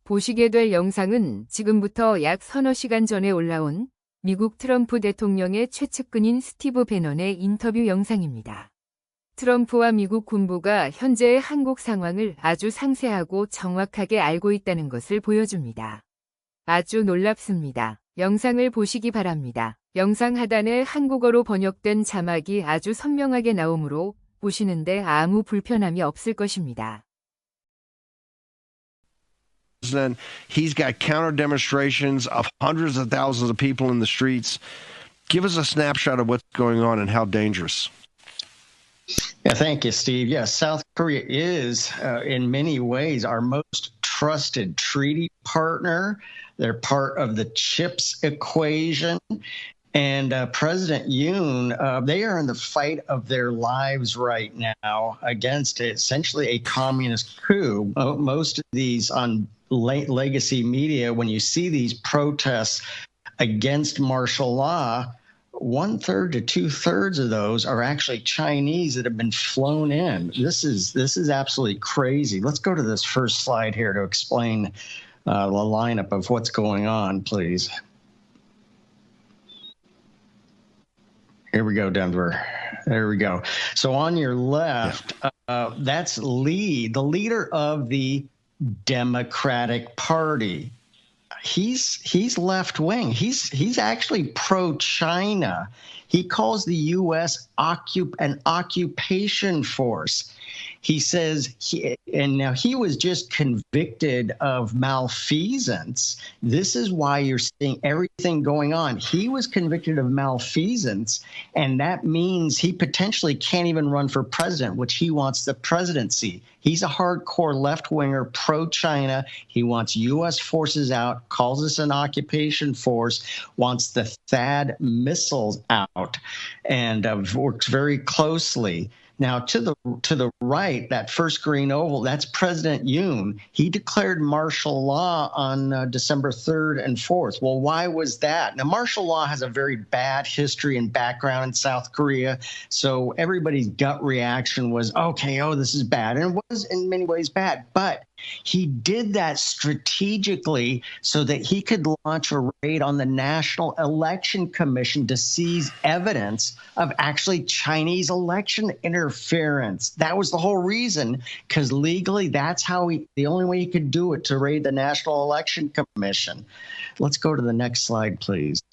보시게 될 영상은 지금부터 약 서너 시간 전에 올라온 미국 트럼프 대통령의 최측근인 스티브 배넌의 인터뷰 영상입니다. 트럼프와 미국 군부가 현재의 한국 상황을 아주 상세하고 정확하게 알고 있다는 것을 보여줍니다. 아주 놀랍습니다. 영상을 보시기 바랍니다. 영상 하단에 한국어로 번역된 자막이 아주 선명하게 나오므로 보시는데 아무 불편함이 없을 것입니다. He's got counter demonstrations of hundreds of thousands of people in the streets. Give us a snapshot of what's going on and how dangerous. Yeah, thank you, Steve. Yes, South Korea is, in many ways, our most trusted treaty partner. They're part of the CHIPS equation. And President Yoon, they are in the fight of their lives right now against essentially a communist coup. Most of these on legacy media, when you see these protests against martial law, 1/3 to 2/3 of those are actually Chinese that have been flown in. This is absolutely crazy. Let's go to this first slide here to explain the lineup of what's going on, please. Here we go, Denver. There we go. So on your left, that's Lee, the leader of the Democratic Party. He's left wing. He's actually pro-China. He calls the U.S. an occupation force. He says now he was just convicted of malfeasance. This is why you're seeing everything going on. He was convicted of malfeasance, and that means he potentially can't even run for president, which he wants the presidency. He's a hardcore left-winger, pro-China. He wants U.S. forces out, calls us an occupation force, wants the THAAD missiles out, and works very closely. Now, to the right, that first green oval, that's President Yoon. He declared martial law on December 3rd and 4th. Well, why was that? Now, martial law has a very bad history and background in South Korea, so everybody's gut reaction was, okay, this is bad. And it was in many ways bad, but he did that strategically so that he could launch a raid on the National Election Commission to seize evidence of actually Chinese election interference. That was the whole reason, because legally, that's how the only way he could do it, to raid the National Election Commission. Let's go to the next slide, please.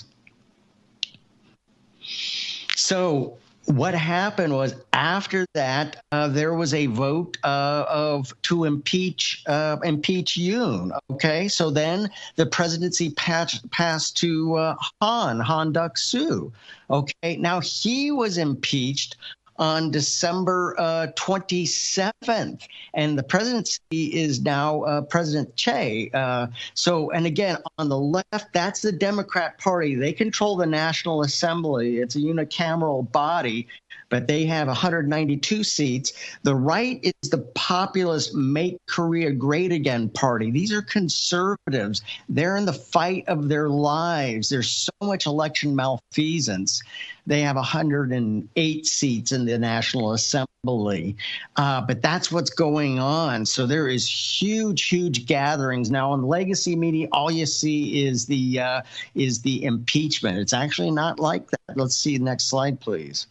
So what happened was, after that, there was a vote to impeach Yoon. Okay, so then the presidency passed to Han Duck-soo. Okay, now he was impeached on December 27th, and the presidency is now President Che. And again, on the left, that's the Democrat Party. They control the National Assembly. It's a unicameral body, but they have 192 seats. The right is the populist Make Korea Great Again party. These are conservatives. They're in the fight of their lives. There's so much election malfeasance. They have 108 seats in the National Assembly. But that's what's going on. So there is huge gatherings. Now, on legacy media, all you see is the impeachment. It's actually not like that. Let's see the next slide, please.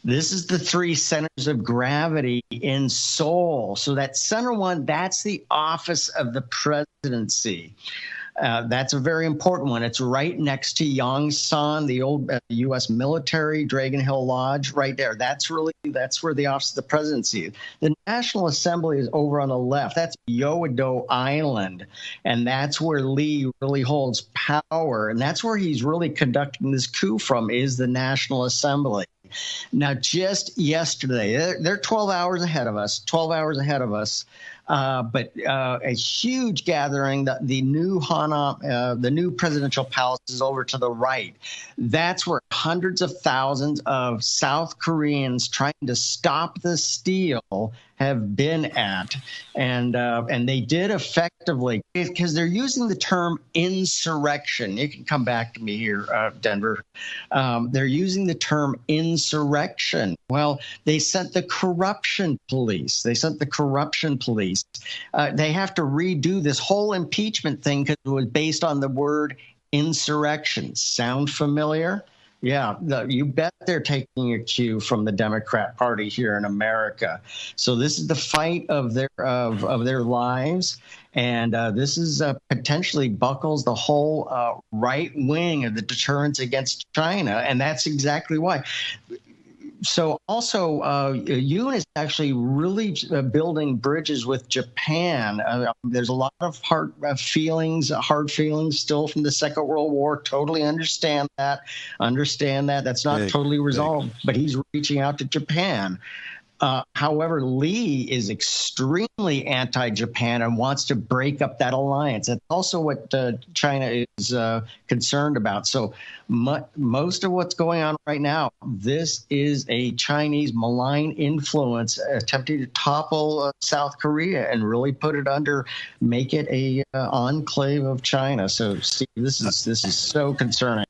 This is the 3 centers of gravity in Seoul. So that center one, that's the office of the presidency. That's a very important one. It's right next to Yongsan, the old U.S. military, Dragon Hill Lodge, right there. That's where the office of the presidency is. The National Assembly is over on the left. That's Yeouido Island, and that's where Lee really holds power, and that's where he's really conducting this coup from, is the National Assembly. Now, just yesterday, they're 12 hours ahead of us, but a huge gathering. The new presidential palace is over to the right. That's where hundreds of thousands of South Koreans trying to stop the steal have been at, and they did effectively, because they're using the term insurrection. You can come back to me here, Denver. They're using the term insurrection. Well, they sent the corruption police. States. They have to redo this whole impeachment thing because it was based on the word insurrection. Sound familiar? Yeah, you bet they're taking a cue from the Democrat Party here in America. So this is the fight of their lives, and this is potentially buckles the whole right wing of the deterrence against China, and that's exactly why. So also, Yoon is actually really building bridges with Japan. There's a lot of hard feelings still from the Second World War. Totally understand that. That's not totally resolved, but he's reaching out to Japan. However, Lee is extremely anti-Japan and wants to break up that alliance. That's also what China is concerned about. So most of what's going on right now, this is a Chinese malign influence attempting to topple South Korea and really put it make it a enclave of China. So, Steve, this is so concerning.